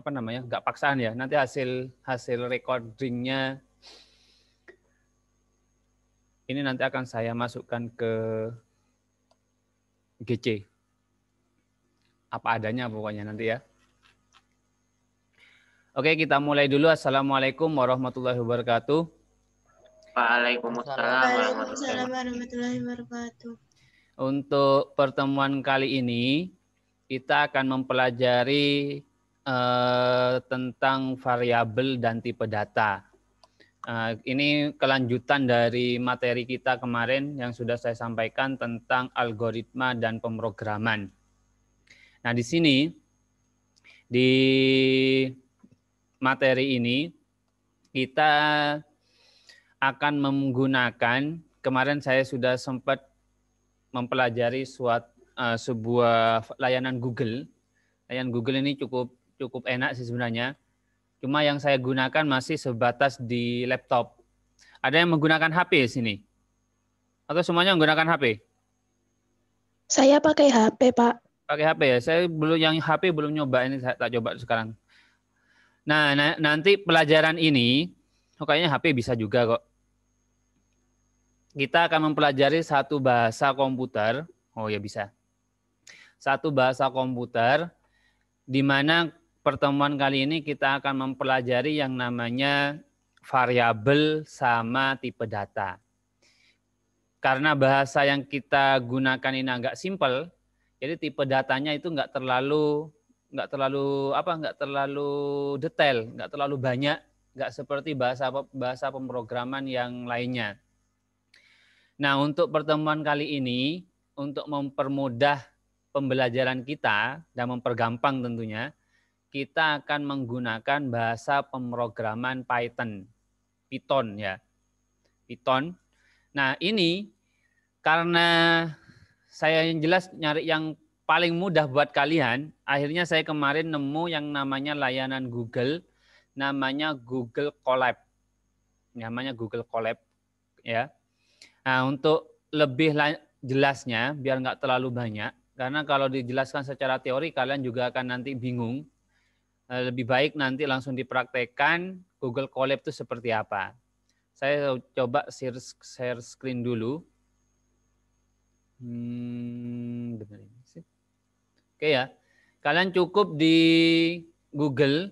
apa namanya, nggak paksaan ya. Nanti hasil recordingnya ini nanti akan saya masukkan ke GC. Apa adanya pokoknya nanti ya. Oke, kita mulai dulu. Assalamualaikum warahmatullahi wabarakatuh. Waalaikumsalam warahmatullahi wabarakatuh. Untuk pertemuan kali ini, kita akan mempelajari tentang variabel dan tipe data. Ini kelanjutan dari materi kita kemarin yang sudah saya sampaikan tentang algoritma dan pemrograman. Nah, di sini, di materi ini, kita akan menggunakan, kemarin saya sudah sempat mempelajari sebuah layanan Google. Layanan Google ini cukup enak sih sebenarnya. Cuma yang saya gunakan masih sebatas di laptop. Ada yang menggunakan HP sini? Atau semuanya menggunakan HP? Saya pakai HP, Pak. Pakai HP ya? Saya belum, yang HP belum nyoba, ini saya tak coba sekarang. Nah, nanti pelajaran ini, kayaknya HP bisa juga kok. Kita akan mempelajari satu bahasa komputer. Oh ya bisa. Satu bahasa komputer, di mana pertemuan kali ini kita akan mempelajari yang namanya variabel sama tipe data. Karena bahasa yang kita gunakan ini agak simpel, jadi tipe datanya itu nggak terlalu detail, nggak terlalu banyak, nggak seperti bahasa pemrograman yang lainnya. Nah, untuk pertemuan kali ini, untuk mempermudah pembelajaran kita dan mempergampang tentunya, kita akan menggunakan bahasa pemrograman Python ya. Python. Nah, ini karena saya yang jelas nyari yang paling mudah buat kalian, akhirnya saya kemarin nemu yang namanya layanan Google, namanya Google Colab. Namanya Google Colab ya. Nah, untuk lebih jelasnya, biar nggak terlalu banyak, karena kalau dijelaskan secara teori, kalian juga akan nanti bingung. Lebih baik nanti langsung dipraktekkan Google Colab itu seperti apa. Saya coba share screen dulu. Benar ini sih. Oke ya, kalian cukup di Google,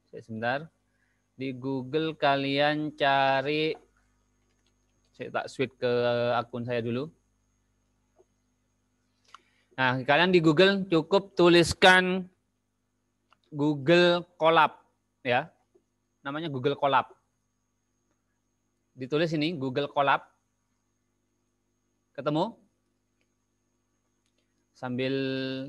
sebentar, di Google kalian cari, saya tak switch ke akun saya dulu. Nah, kalian di Google cukup tuliskan Google Colab ya. Namanya Google Colab. Ditulis ini Google Colab. Ketemu? Sambil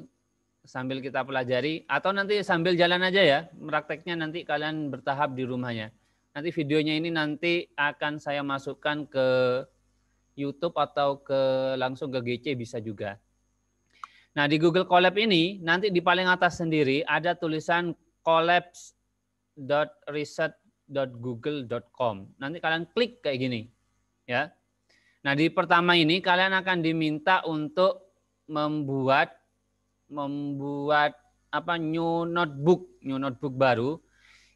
kita pelajari atau nanti sambil jalan aja ya. Prakteknya nanti kalian bertahap di rumahnya. Nanti videonya ini nanti akan saya masukkan ke YouTube atau langsung ke GC bisa juga. Nah, di Google Colab ini nanti di paling atas sendiri ada tulisan colabs.research.google.com. Nanti kalian klik kayak gini, ya. Nah, di pertama ini kalian akan diminta untuk membuat new notebook baru.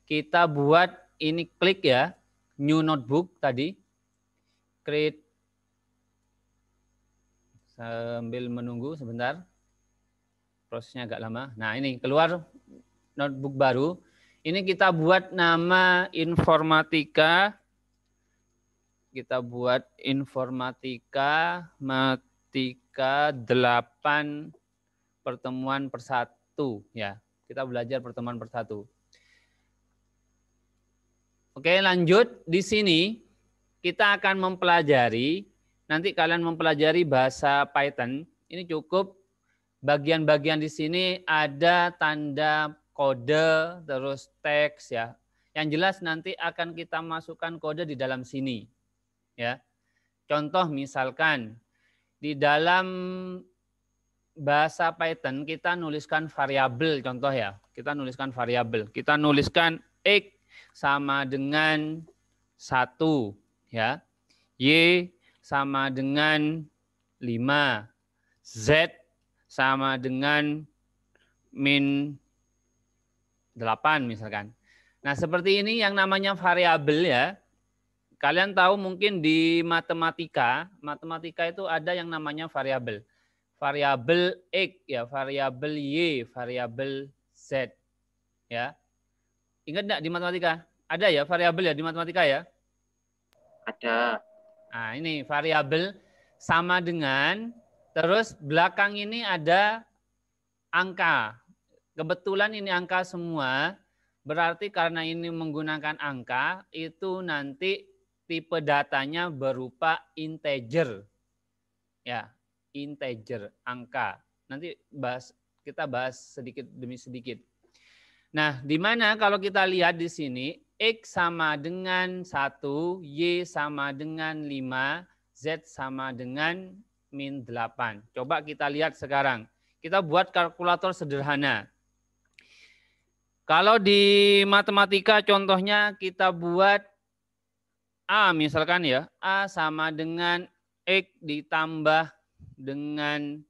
Kita buat ini, klik ya, new notebook tadi. Create, sambil menunggu sebentar. Prosesnya agak lama. Nah, ini keluar notebook baru. Ini kita buat nama informatika. Kita buat informatika 8 pertemuan per 1 ya. Kita belajar pertemuan per 1. Oke, lanjut. Di sini kita akan mempelajari, nanti kalian mempelajari bahasa Python. Ini cukup bagian-bagian di sini ada tanda kode, terus teks ya. Yang jelas nanti akan kita masukkan kode di dalam sini. Ya. Contoh misalkan di dalam bahasa Python kita nuliskan variabel, contoh ya. Kita nuliskan variabel. Kita nuliskan X sama dengan 1 ya. Y sama dengan 5. Z sama dengan min 8 misalkan. Nah, seperti ini yang namanya variabel ya. Kalian tahu mungkin di matematika itu ada yang namanya variabel. Variabel X ya, variabel Y, variabel Z. Ya. Ingat enggak di matematika? Ada ya variabel ya di matematika ya? Ada. Nah, ini variabel sama dengan terus belakang ini ada angka. Kebetulan ini angka semua, berarti karena ini menggunakan angka, itu nanti tipe datanya berupa integer. Ya, integer, angka. Nanti kita bahas sedikit demi sedikit. Nah, di mana kalau kita lihat di sini, X sama dengan 1, Y sama dengan 5, Z sama dengan min 8. Coba kita lihat sekarang. Kita buat kalkulator sederhana. Kalau di matematika contohnya kita buat A misalkan ya. A sama dengan X ditambah dengan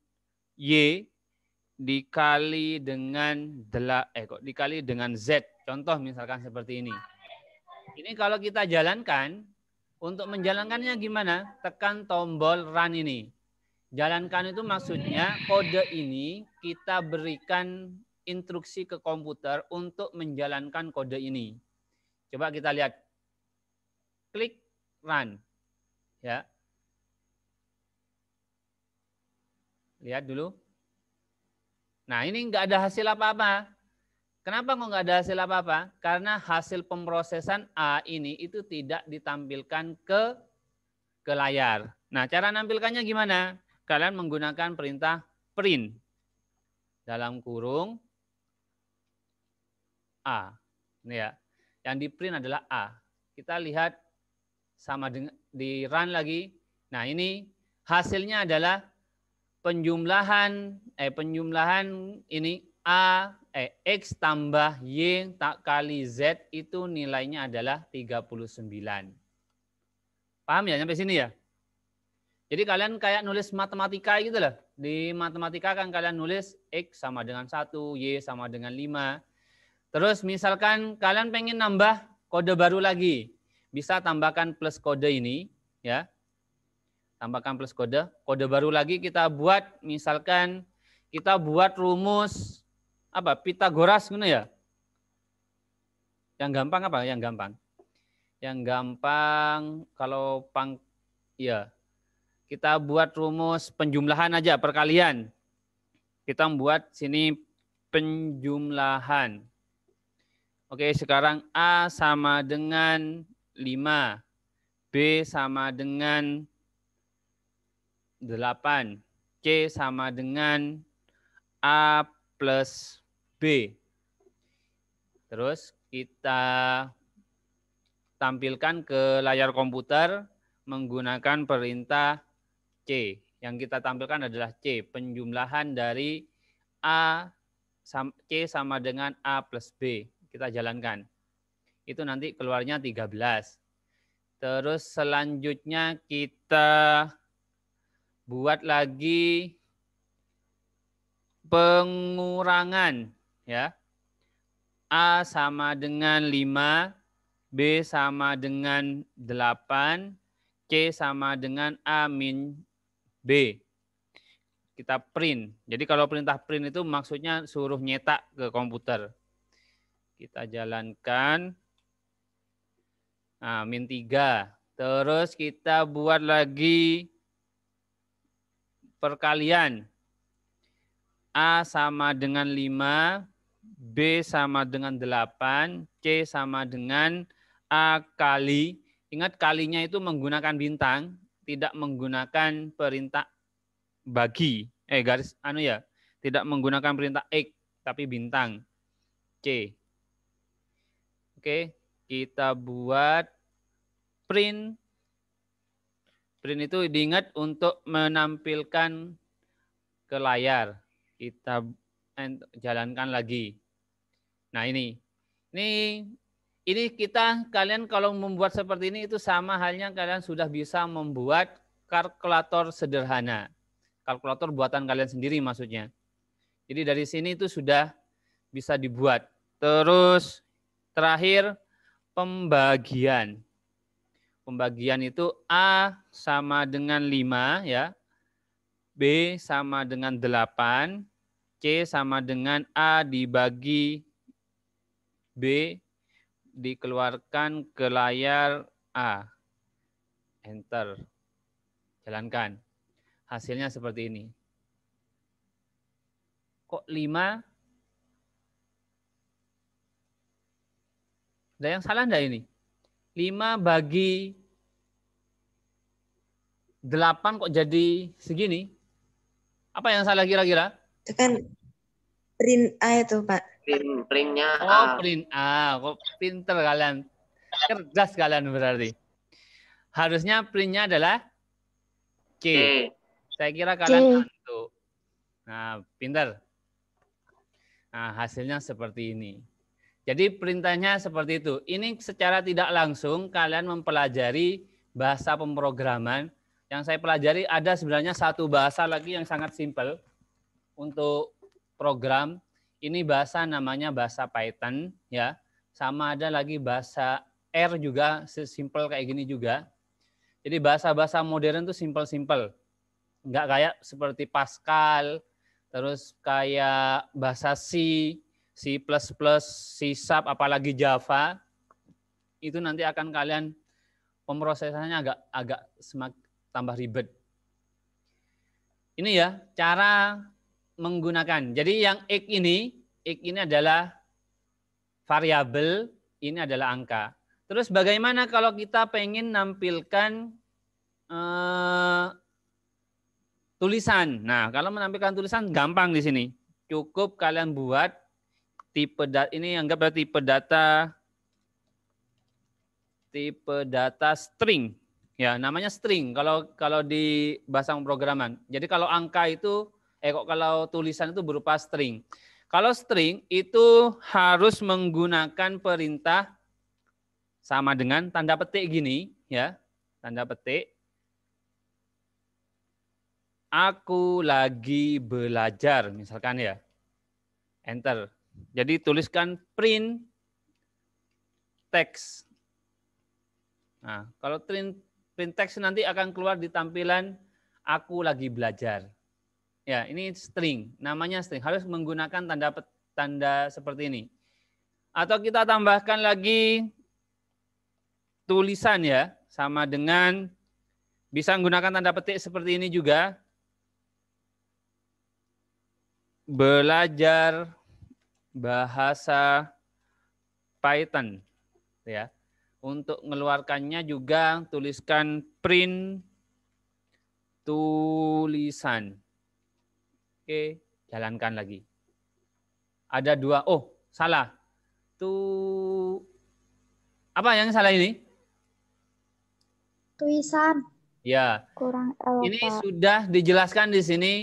Y dikali dengan dikali dengan Z. Contoh misalkan seperti ini. Ini kalau kita jalankan, untuk menjalankannya gimana? Tekan tombol run ini. Jalankan itu maksudnya kode ini kita berikan instruksi ke komputer untuk menjalankan kode ini. Coba kita lihat. Klik run. Ya. Lihat dulu. Nah, ini nggak ada hasil apa-apa. Kenapa kok nggak ada hasil apa-apa? Karena hasil pemrosesan A ini itu tidak ditampilkan ke layar. Nah, cara nampilkannya gimana? Kalian menggunakan perintah print. Dalam kurung A. Ini ya. Yang di print adalah A. Kita lihat sama dengan di run lagi. Nah, ini hasilnya adalah penjumlahan ini X tambah Y kali Z itu nilainya adalah 39. Paham ya sampai sini ya? Jadi kalian kayak nulis matematika gitu loh. Di matematika kan kalian nulis X sama dengan 1, Y sama dengan 5. Terus misalkan kalian pengen nambah kode baru lagi. Bisa tambahkan plus kode ini ya. Tambahkan plus kode. Kode baru lagi kita buat misalkan kita buat rumus apa? Pitagoras gitu ya. Yang gampang apa? Yang gampang. Yang gampang kalau ya. Kita buat rumus penjumlahan aja perkalian. Kita membuat sini penjumlahan. Oke, sekarang A sama dengan 5. B sama dengan 8. C sama dengan A plus B. Terus kita tampilkan ke layar komputer menggunakan perintah C. Yang kita tampilkan adalah C. Penjumlahan dari C sama dengan A plus B. Kita jalankan. Itu nanti keluarnya 13. Terus selanjutnya kita buat lagi pengurangan. Ya. A sama dengan 5. B sama dengan 8. C sama dengan A min B. Kita print. Jadi kalau perintah print itu maksudnya suruh nyetak ke komputer. Kita jalankan. Nah, min 3. Terus kita buat lagi perkalian. A sama dengan 5. B sama dengan 8. C sama dengan A kali. Ingat kalinya itu menggunakan bintang. Tidak menggunakan perintah bagi. Tidak menggunakan perintah X. Tapi bintang. C. Oke. Kita buat print. Print itu diingat untuk menampilkan ke layar. Kita jalankan lagi. Nah ini kalian kalau membuat seperti ini itu sama halnya kalian sudah bisa membuat kalkulator sederhana. Kalkulator buatan kalian sendiri maksudnya. Jadi dari sini itu sudah bisa dibuat. Terus terakhir pembagian. Pembagian itu A sama dengan 5 ya. B sama dengan 8. C sama dengan A dibagi B dikeluarkan ke layar A. Enter. Jalankan. Hasilnya seperti ini. Kok 5? Ada yang salah enggak ini? 5 bagi 8 kok jadi segini? Apa yang salah kira-kira? Itu kan print A itu, Pak. Printnya A. Oh, print A. Kok pinter kalian. Cerdas kalian berarti. Harusnya printnya adalah C. Saya kira kalian ngantuk. Nah, pinter. Nah, hasilnya seperti ini. Jadi perintahnya seperti itu. Ini secara tidak langsung kalian mempelajari bahasa pemrograman. Yang saya pelajari ada sebenarnya satu bahasa lagi yang sangat simpel untuk program. Ini bahasa namanya bahasa Python ya. Sama ada lagi bahasa R juga sesimpel kayak gini juga. Jadi bahasa-bahasa modern itu simpel-simpel. Enggak kayak seperti Pascal, terus kayak bahasa C, C++, C#, apalagi Java. Itu nanti akan kalian pemrosesannya agak semakin tambah ribet. Ini ya cara menggunakan. Jadi yang X ini adalah variabel, ini adalah angka. Terus bagaimana kalau kita pengen nampilkan tulisan? Nah, kalau menampilkan tulisan gampang di sini. Cukup kalian buat tipe data ini, anggaplah tipe data string. Ya, namanya string kalau di bahasa pemrograman. Jadi kalau angka itu kalau tulisan itu berupa string. Kalau string itu harus menggunakan perintah sama dengan tanda petik gini, ya. Tanda petik. Aku lagi belajar, misalkan ya. Enter. Jadi tuliskan print text. Nah, kalau print text nanti akan keluar di tampilan aku lagi belajar. Ya, ini string, namanya string. Harus menggunakan tanda seperti ini. Atau kita tambahkan lagi tulisan ya, sama dengan bisa menggunakan tanda petik seperti ini juga. Belajar bahasa Python ya. Untuk mengeluarkannya juga tuliskan print tulisan. Oke, jalankan lagi. Ada 2. Oh, salah. Apa yang salah ini? Tulisan. Ya. Kurang L, ini Pak. Sudah dijelaskan di sini.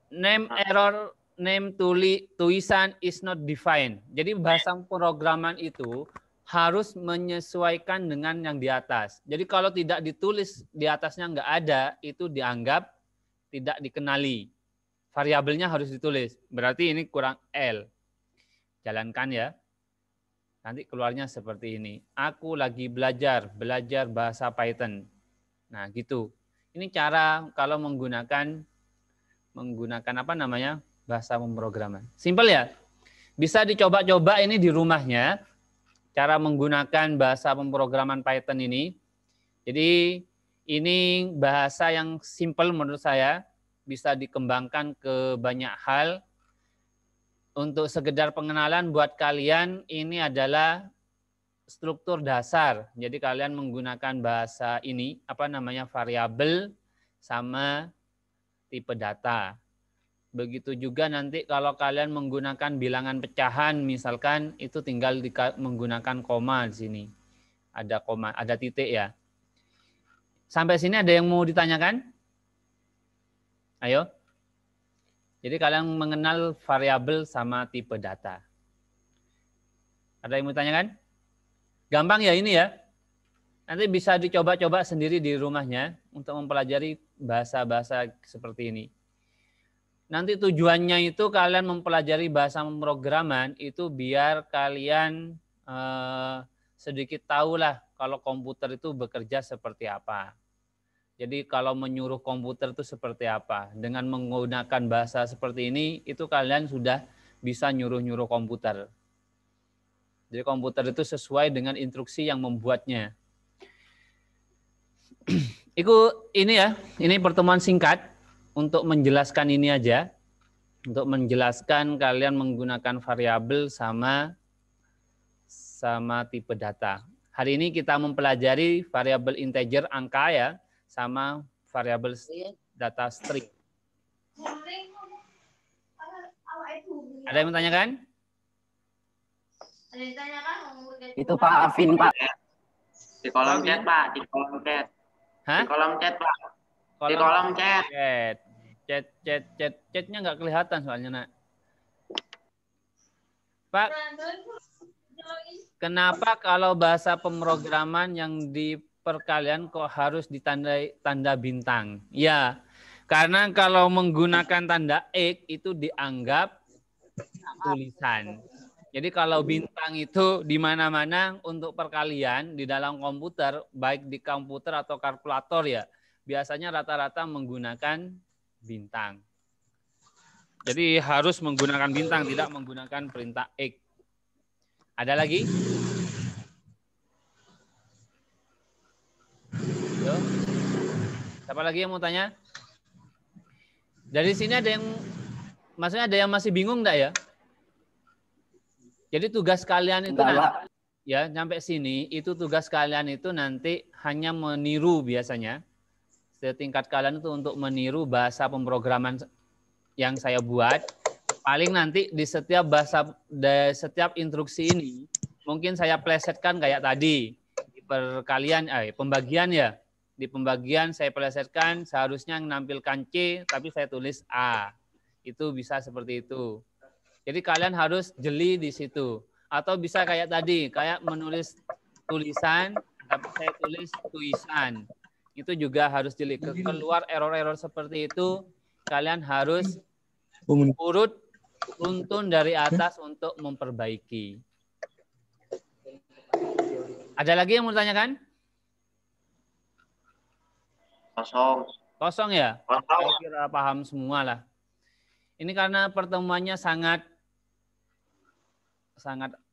Name error name tulisan is not defined. Jadi bahasa pemrograman itu harus menyesuaikan dengan yang di atas. Jadi kalau tidak ditulis di atasnya nggak ada, itu dianggap tidak dikenali. Variabelnya harus ditulis. Berarti ini kurang L. Jalankan ya. Nanti keluarnya seperti ini. Aku lagi belajar bahasa Python. Nah gitu. Ini cara kalau menggunakan apa namanya bahasa pemrograman. Simpel ya. Bisa dicoba-coba ini di rumahnya. Cara menggunakan bahasa pemrograman Python ini. Jadi ini bahasa yang simpel menurut saya, bisa dikembangkan ke banyak hal. Untuk sekedar pengenalan buat kalian, ini adalah struktur dasar. Jadi kalian menggunakan bahasa ini, apa namanya, variabel sama tipe data. Begitu juga nanti kalau kalian menggunakan bilangan pecahan, misalkan itu tinggal menggunakan koma di sini. Ada koma, ada titik ya. Sampai sini ada yang mau ditanyakan? Ayo. Jadi kalian mengenal variabel sama tipe data. Ada yang mau ditanyakan? Gampang ya ini ya. Nanti bisa dicoba-coba sendiri di rumahnya untuk mempelajari bahasa-bahasa seperti ini. nanti tujuannya itu kalian mempelajari bahasa pemrograman itu biar kalian sedikit tahulah kalau komputer itu bekerja seperti apa. Jadi kalau menyuruh komputer itu seperti apa. Dengan menggunakan bahasa seperti ini, itu kalian sudah bisa nyuruh-nyuruh komputer. Jadi komputer itu sesuai dengan instruksi yang membuatnya. Ini pertemuan singkat untuk menjelaskan ini aja. Untuk menjelaskan kalian menggunakan variabel sama tipe data. Hari ini kita mempelajari variabel integer angka ya, sama variabel data string. Ada yang menanyakan? Itu Pak Afin, Pak. Di kolom chat, Pak. Di kolom chat. Hah? Di kolom chat, Pak. Di kolom chat. Chatnya nggak kelihatan soalnya, Nak. Pak, kenapa kalau bahasa pemrograman yang di perkalian kok harus ditandai tanda bintang? Ya, karena kalau menggunakan tanda X itu dianggap tulisan. Jadi kalau bintang itu di mana-mana untuk perkalian di dalam komputer, baik di komputer atau kalkulator ya, biasanya rata-rata menggunakan bintang. Jadi harus menggunakan bintang, tidak menggunakan perintah X. Ada lagi? Yo. Siapa lagi yang mau tanya? Dari sini ada yang, maksudnya ada yang masih bingung enggak ya? Jadi tugas kalian itu nanti, ya sampai sini itu tugas kalian itu nanti hanya meniru biasanya. Setingkat kalian itu untuk meniru bahasa pemrograman yang saya buat. Paling nanti di setiap setiap instruksi ini mungkin saya plesetkan kayak tadi di perkalian pembagian ya. Di pembagian saya plesetkan seharusnya menampilkan C tapi saya tulis A. Itu bisa seperti itu. Jadi kalian harus jeli di situ. Atau bisa kayak tadi, kayak menulis tulisan tapi saya tulis tulisan. Itu juga harus jeli. Keluar error-error seperti itu, kalian harus urut runtun dari atas untuk memperbaiki. Ada lagi yang mau ditanyakan? Kosong. Kosong ya? Kosong. Saya kira paham semua lah. Ini karena pertemuannya sangat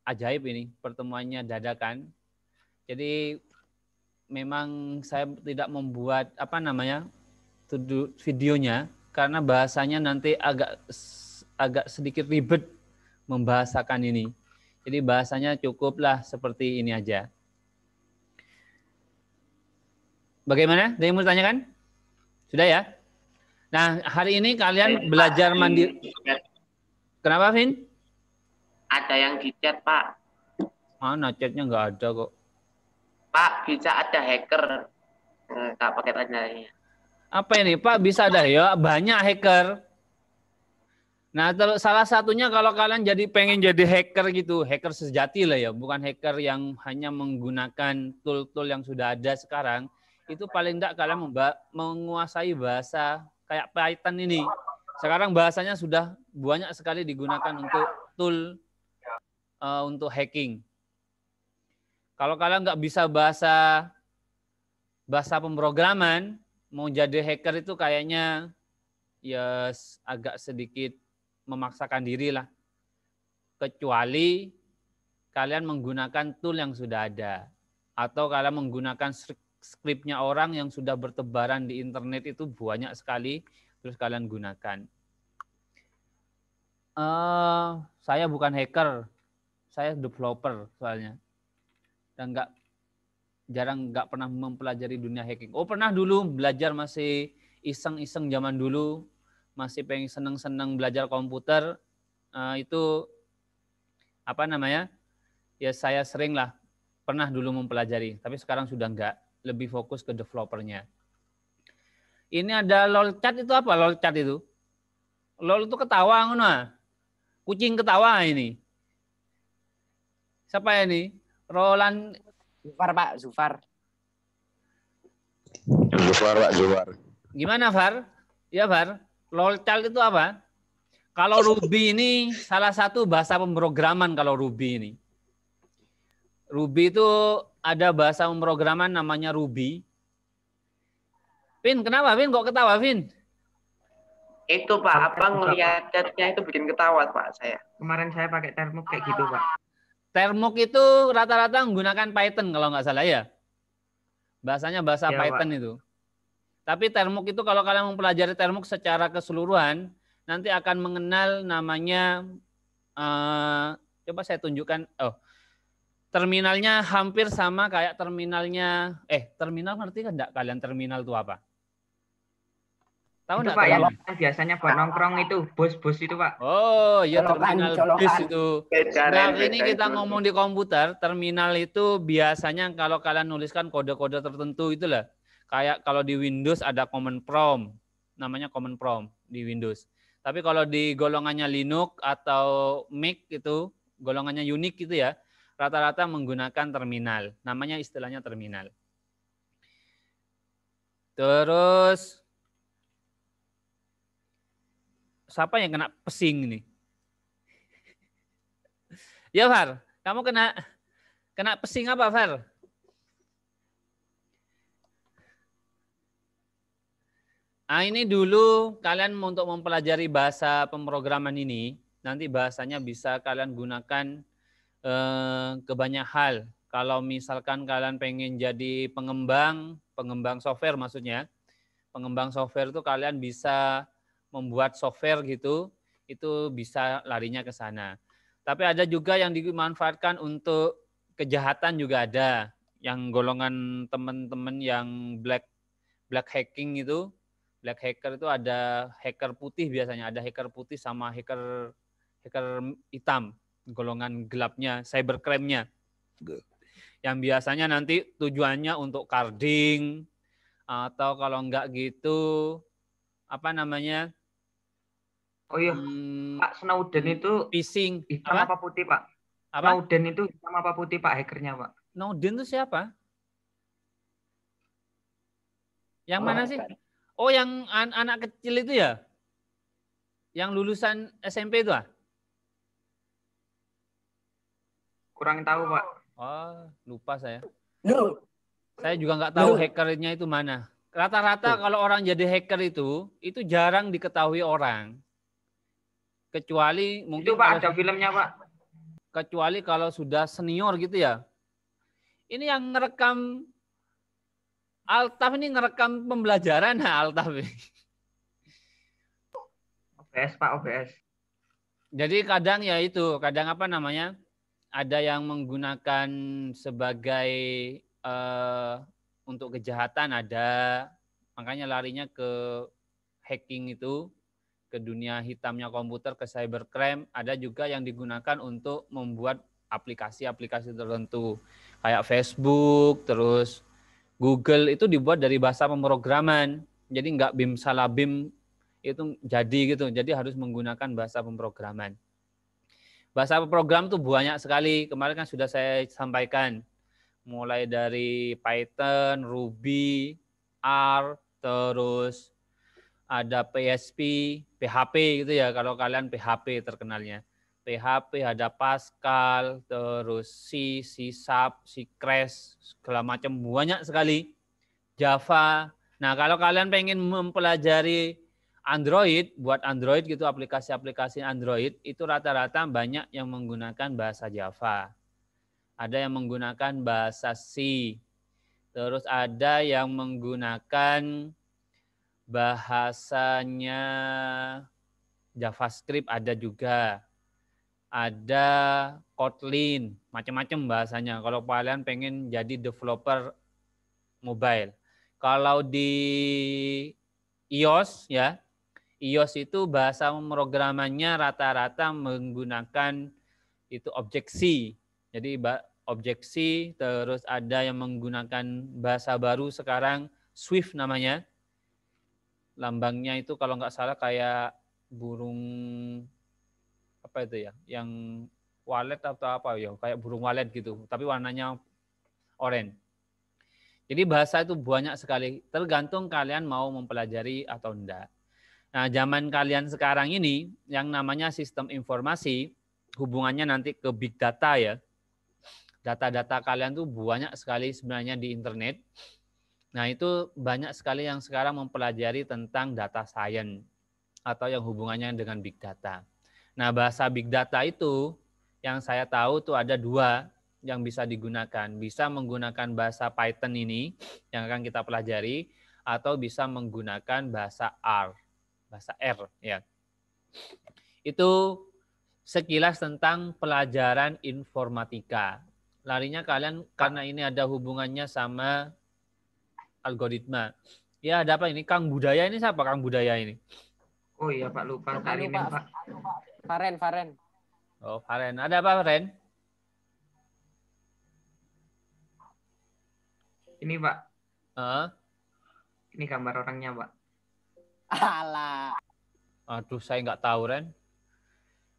ajaib ini. Pertemuannya dadakan. Jadi memang saya tidak membuat videonya karena bahasanya nanti agak sedikit ribet membahasakan ini. Jadi bahasanya cukuplah seperti ini aja. Bagaimana? Ada yang mau ditanyakan? Sudah ya? Nah, hari ini kalian belajar mandiri. Kenapa, Vin? Ada yang di chat, Pak. Mana chatnya nggak ada kok. Pak, bisa ada hacker. Nggak pakai tandanya. Apa ini, Pak? Bisa ada ya? Banyak hacker. Nah, salah satunya kalau kalian pengen jadi hacker gitu, hacker sejati lah ya, bukan hacker yang hanya menggunakan tool-tool yang sudah ada sekarang, itu paling tidak kalian menguasai bahasa kayak Python ini. Sekarang bahasanya sudah banyak sekali digunakan untuk tool untuk hacking. Kalau kalian nggak bisa bahasa pemrograman, mau jadi hacker itu kayaknya ya agak sedikit memaksakan diri lah. Kecuali kalian menggunakan tool yang sudah ada. Atau kalian menggunakan skripnya orang yang sudah bertebaran di internet itu banyak sekali, terus kalian gunakan. Saya bukan hacker, saya developer soalnya. Dan jarang pernah mempelajari dunia hacking. Oh, pernah dulu belajar, masih iseng-iseng zaman dulu, masih pengen seneng-seneng belajar komputer, itu ya saya sering lah pernah dulu mempelajari, tapi sekarang sudah enggak, lebih fokus ke developernya. Ini ada lolcat, itu apa lolcat itu? Lol itu ketawa, kucing ketawa ini. Siapa ini? Roland. Zufar, Pak, Zufar. Zufar, Pak, Zufar. Gimana, Far? Ya, Far. Lolcat itu apa? Kalau Ruby ini salah satu bahasa pemrograman kalau Ruby ini. Ruby itu ada bahasa pemrograman namanya Ruby. Vin, kenapa Vin? Kok ketawa Vin? Itu Pak, Kalau abang juga, ngeliat chatnya itu bikin ketawa Pak saya. Kemarin saya pakai termuk kayak gitu, Pak. Termuk itu rata-rata menggunakan Python kalau nggak salah ya. Bahasanya bahasa Iya, Python Pak. itu. Tapi Termuk itu kalau kalian mempelajari Termuk secara keseluruhan, nanti akan mengenal namanya, coba saya tunjukkan, terminalnya hampir sama kayak terminalnya, terminal ngerti kan enggak kalian terminal itu apa? Tahu Itu enggak Pak yang terminal? biasanya buat nongkrong itu, bos-bos itu Pak. Oh iya, Colokan, terminal colokan. bis itu. Beda, Nah, ini kita ngomong di komputer, terminal itu biasanya kalau kalian nuliskan kode-kode tertentu itulah. Kayak kalau di Windows ada command prompt, namanya command prompt di Windows. Tapi kalau di golongannya Linux atau Mac itu, golongannya Unix gitu ya, rata-rata menggunakan terminal. Namanya istilahnya terminal. Terus, siapa yang kena pesing ini? Ya, Far, kamu kena pesing apa, Far? Nah, ini dulu kalian untuk mempelajari bahasa pemrograman ini, nanti bahasanya bisa kalian gunakan ke banyak hal. Kalau misalkan kalian pengen jadi pengembang software maksudnya, pengembang software itu kalian bisa membuat software gitu, itu bisa larinya ke sana. Tapi ada juga yang dimanfaatkan untuk kejahatan juga ada. Yang golongan teman-teman yang black hacking itu, black hacker itu ada hacker putih biasanya, ada hacker putih sama hacker hitam, golongan gelapnya, cybercrime-nya. Yang biasanya nanti tujuannya untuk carding atau kalau enggak gitu apa namanya? Oh iya, Pak Snowden itu phishing. hitam apa putih, Pak? Apa? Snowden itu hitam apa putih, Pak, hackernya, Pak? Snowden itu siapa? Yang mana sih? Oh, yang anak kecil itu ya? Yang lulusan SMP itu ah? Kurang tahu, Pak. Oh, lupa saya. Lu. Saya juga nggak tahu hackernya itu mana. Rata-rata kalau orang jadi hacker itu jarang diketahui orang. Kecuali mungkin Itu Pak ada filmnya, Pak. Kecuali kalau sudah senior gitu ya. Ini yang ngerekam Altaf ini ngerekam pembelajaran Altaf ini. OBS, Pak, OBS. Jadi kadang ya itu, kadang apa namanya? Ada yang menggunakan sebagai untuk kejahatan ada, makanya larinya ke hacking itu, ke dunia hitamnya komputer, ke cybercrime. Ada juga yang digunakan untuk membuat aplikasi-aplikasi tertentu, kayak Facebook, terus Google itu dibuat dari bahasa pemrograman. Jadi nggak bim salah bim itu jadi gitu. Jadi harus menggunakan bahasa pemrograman. Bahasa pemrogram itu banyak sekali. Kemarin kan sudah saya sampaikan. Mulai dari Python, Ruby, R, terus ada PHP, PHP gitu ya. Kalau kalian PHP terkenalnya. PHP, ada Pascal, terus C, C#, C Crash, segala macam banyak sekali. Java. Nah, kalau kalian pengen mempelajari Android, buat Android gitu, aplikasi-aplikasi Android, itu rata-rata banyak yang menggunakan bahasa Java. Ada yang menggunakan bahasa C. Terus ada yang menggunakan bahasanya JavaScript ada juga. Ada Kotlin, macam-macam bahasanya. Kalau kalian pengen jadi developer mobile. Kalau di iOS ya, iOS itu bahasa pemrogramannya rata-rata menggunakan itu Object-C. Jadi Object-C, terus ada yang menggunakan bahasa baru sekarang Swift namanya. Lambangnya itu kalau nggak salah kayak burung apa itu ya, yang walet atau apa ya, kayak burung walet gitu, tapi warnanya oranye. Jadi bahasa itu banyak sekali, tergantung kalian mau mempelajari atau enggak. Nah, zaman kalian sekarang ini yang namanya sistem informasi, hubungannya nanti ke big data ya. Data-data kalian tuh banyak sekali sebenarnya di internet. Nah, itu banyak sekali yang sekarang mempelajari tentang data science atau yang hubungannya dengan big data. Nah, bahasa big data itu yang saya tahu tuh ada dua yang bisa digunakan. Bisa menggunakan bahasa Python ini yang akan kita pelajari atau bisa menggunakan bahasa R. Bahasa R ya. Itu sekilas tentang pelajaran informatika. Larinya kalian karena ini ada hubungannya sama algoritma. Ya, ada apa ini? Kang Budaya ini siapa Kang Budaya ini? Oh iya Pak, lupa Anu, kalimin Pak. Pak. Faren. Oh, Faren. Ada apa, Faren? Ini Pak, Heeh. ini gambar orangnya Pak. Alah. Aduh, saya nggak tahu, Ren.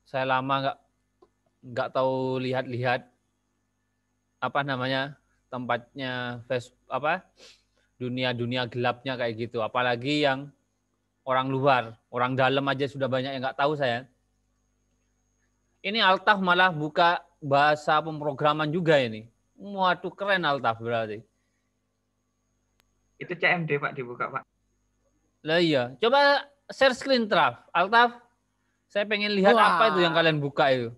Saya lama nggak tahu lihat-lihat apa namanya tempatnya dunia gelapnya kayak gitu. Apalagi yang orang luar, orang dalam aja sudah banyak yang nggak tahu saya. Ini Altaf malah buka bahasa pemrograman juga ini. Waduh, keren Altaf berarti. Itu CMD Pak dibuka Pak. Lah iya, coba share screen Altaf. Saya pengen lihat apa itu yang kalian buka itu.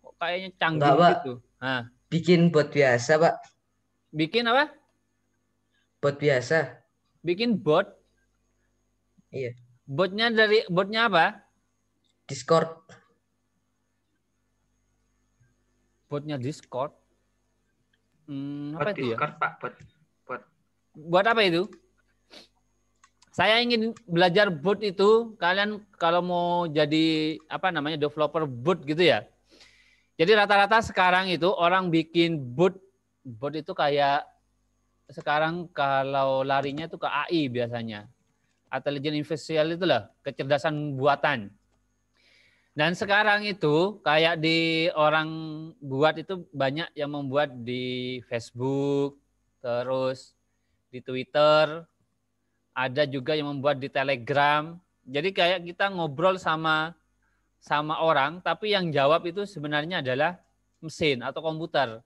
Kok kayaknya canggih Enggak, Pak. gitu. Nah, Bikin bot biasa, Pak. bikin apa? Bot biasa. Bikin bot. Iya. Botnya apa? Discord. Botnya Discord. Apa Bot itu ya? Discord Pak, bot. Buat apa itu? Saya ingin belajar bot itu. Kalian kalau mau jadi apa namanya developer bot gitu ya. Jadi rata-rata sekarang itu orang bikin bot itu kayak sekarang kalau larinya itu ke AI biasanya. Intelligence artificial itulah, kecerdasan buatan. Dan sekarang itu kayak di orang buat itu banyak yang membuat di Facebook, terus di Twitter, ada juga yang membuat di Telegram. Jadi kayak kita ngobrol sama orang, tapi yang jawab itu sebenarnya adalah mesin atau komputer.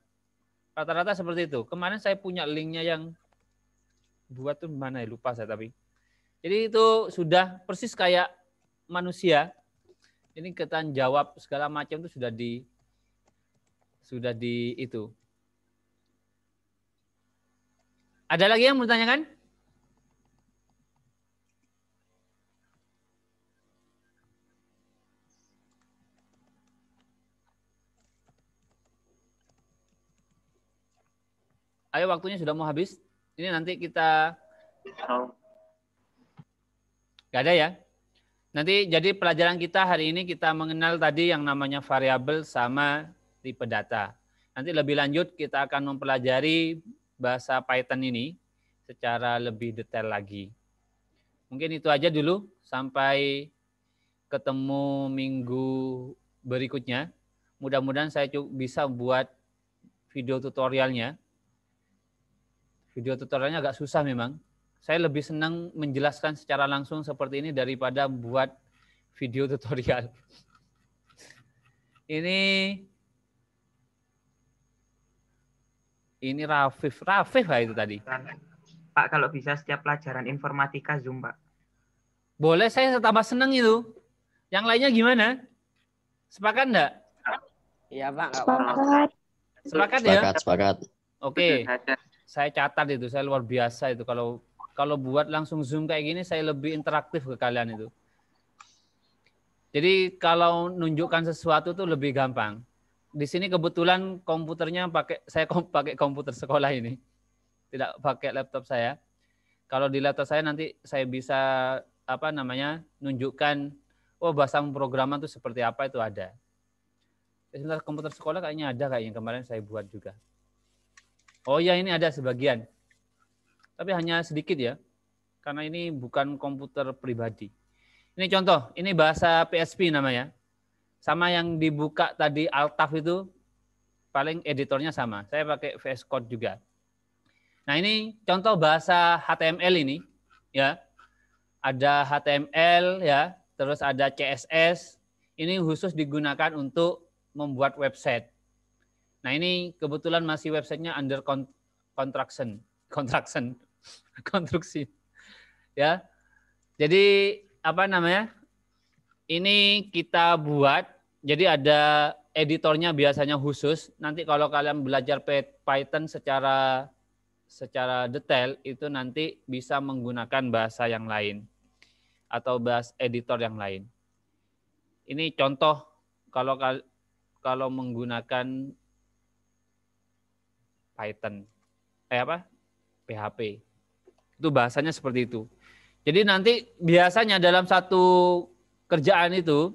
Rata-rata seperti itu. Kemarin saya punya linknya yang buat tuh mana ya, lupa saya tapi. Jadi itu sudah persis kayak manusia. Ini kita jawab segala macam itu sudah di itu. Ada lagi yang mau ditanyakan? Ayo, waktunya sudah mau habis. Ini nanti kita nggak ada ya. Nanti jadi pelajaran kita hari ini kita mengenal tadi yang namanya variabel sama tipe data. Nanti lebih lanjut kita akan mempelajari bahasa Python ini secara lebih detail lagi. Mungkin itu aja dulu. Sampai ketemu minggu berikutnya. Mudah-mudahan saya bisa buat video tutorialnya. Video tutorialnya agak susah memang. Saya lebih senang menjelaskan secara langsung seperti ini daripada buat video tutorial. Ini Rafif lah itu tadi. Pak, kalau bisa setiap pelajaran informatika Zoom, Pak. Boleh, saya tambah senang itu. Yang lainnya gimana? Sepakat enggak? Iya, Pak. Sepakat. Sepakat ya? Sepakat. Oke. Saya catat itu, saya luar biasa itu kalau buat langsung Zoom kayak gini saya lebih interaktif ke kalian itu. Jadi kalau nunjukkan sesuatu tuh lebih gampang. Di sini kebetulan komputernya saya pakai komputer sekolah ini. Tidak pakai laptop saya. Kalau di laptop saya nanti saya bisa nunjukkan bahasa pemrograman itu seperti apa itu ada. Sebentar, komputer sekolah kayaknya ada kayaknya kemarin saya buat juga. Oh ya, ini ada sebagian. Tapi hanya sedikit ya. Karena ini bukan komputer pribadi. Ini contoh, ini bahasa PHP namanya. Sama yang dibuka tadi Altaf itu, paling editornya sama. Saya pakai VS Code juga. Nah ini contoh bahasa HTML ini. Ya. ada HTML ya, terus ada CSS. Ini khusus digunakan untuk membuat website. Nah, ini kebetulan masih websitenya under construction, konstruksi. Ya. Jadi apa namanya? Ini kita buat, jadi ada editornya biasanya khusus. Nanti kalau kalian belajar Python secara detail, itu nanti bisa menggunakan bahasa yang lain atau bahasa editor yang lain. Ini contoh kalau menggunakan Python, PHP. Itu bahasanya seperti itu. Jadi nanti biasanya dalam satu kerjaan itu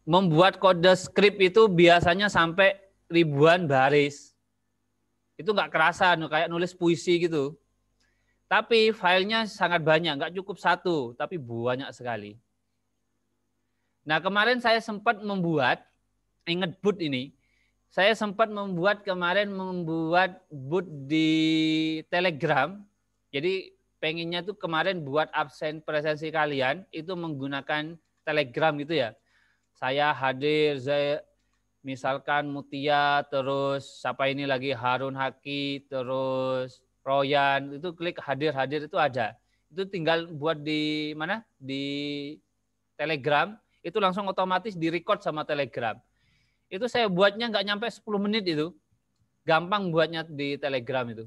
membuat kode script itu biasanya sampai ribuan baris. Itu nggak kerasa, kayak nulis puisi gitu. Tapi filenya sangat banyak, nggak cukup satu, tapi banyak sekali. Nah, kemarin saya sempat membuat, ingat boot ini, saya sempat membuat boot di Telegram. Jadi pengennya tuh kemarin buat absen presensi kalian itu menggunakan Telegram gitu ya. Saya hadir, misalkan Mutia, terus siapa ini lagi, Harun Haki, terus Royan, itu klik hadir itu ada. Itu tinggal buat di mana? Di Telegram, itu langsung otomatis direcord sama Telegram. Itu saya buatnya nggak nyampe 10 menit itu. Gampang buatnya di Telegram itu.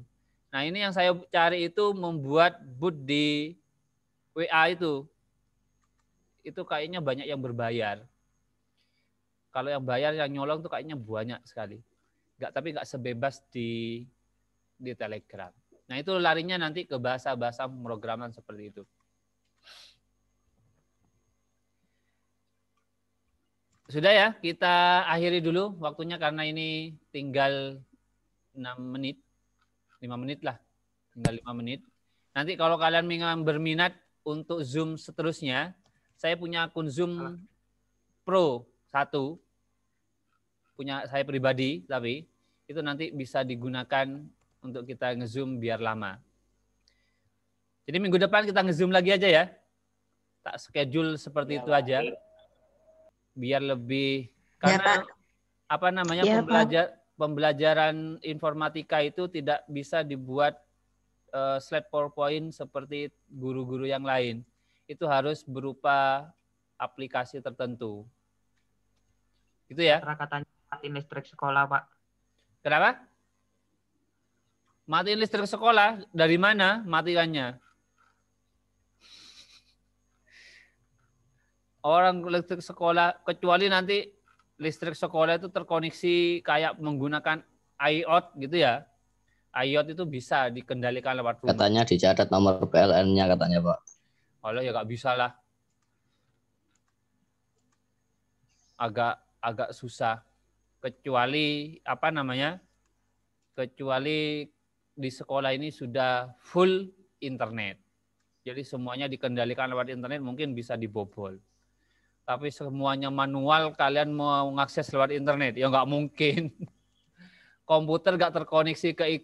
Nah, ini yang saya cari itu membuat boot di WA itu. Itu kayaknya banyak yang berbayar. Kalau yang bayar, yang nyolong tuh kayaknya banyak sekali. Tapi nggak sebebas di Telegram. Nah, itu larinya nanti ke bahasa-bahasa pemrograman seperti itu. Sudah ya, kita akhiri dulu waktunya karena ini tinggal 6 menit. 5 menit lah. Tinggal 5 menit. Nanti kalau kalian berminat untuk Zoom seterusnya, saya punya akun Zoom Pro 1. Punya saya pribadi, tapi itu nanti bisa digunakan untuk kita nge-Zoom biar lama. Jadi minggu depan kita nge-Zoom lagi aja ya. Tak schedule seperti itu aja. Biar lebih, karena apa namanya, pembelajaran informatika itu tidak bisa dibuat slide PowerPoint seperti guru-guru yang lain. Itu harus berupa aplikasi tertentu. Gitu ya. Katanya matiin listrik sekolah, Pak. Kenapa? Matiin listrik sekolah? Dari mana matikannya? Orang listrik sekolah, kecuali nanti listrik sekolah itu terkoneksi kayak menggunakan iOT gitu ya. iOT itu bisa dikendalikan lewat rumah. Katanya dicatat nomor PLN-nya katanya, Pak. Kalau ya nggak bisa lah. Agak susah. Kecuali apa namanya? Kecuali di sekolah ini sudah full internet. Jadi semuanya dikendalikan lewat internet, mungkin bisa dibobol. Tapi semuanya manual, kalian mau mengakses lewat internet, ya nggak mungkin. Komputer nggak terkoneksi ke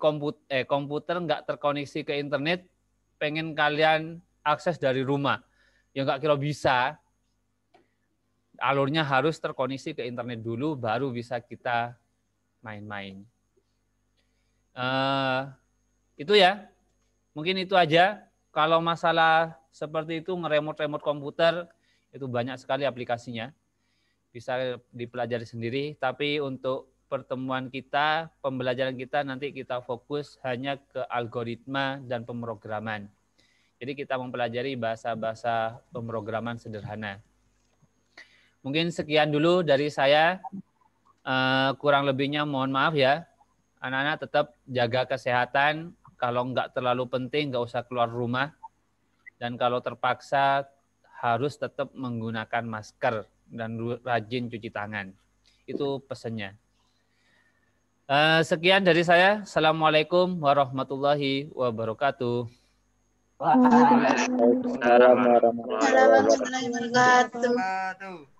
komputer nggak terkoneksi ke internet, pengen kalian akses dari rumah, ya nggak kira bisa. Alurnya harus terkoneksi ke internet dulu, baru bisa kita main-main. Itu ya, mungkin itu aja. Kalau masalah seperti itu, nge-remote komputer, itu banyak sekali aplikasinya, bisa dipelajari sendiri. Tapi untuk pertemuan kita, pembelajaran kita nanti kita fokus hanya ke algoritma dan pemrograman. Jadi kita mempelajari bahasa-bahasa pemrograman sederhana. Mungkin sekian dulu dari saya. Kurang lebihnya mohon maaf ya. Anak-anak tetap jaga kesehatan. Kalau nggak terlalu penting, nggak usah keluar rumah. Dan kalau terpaksa, harus tetap menggunakan masker dan rajin cuci tangan. Itu pesannya. Sekian dari saya. Assalamualaikum warahmatullahi wabarakatuh. Waalaikumsalam warahmatullahi wabarakatuh.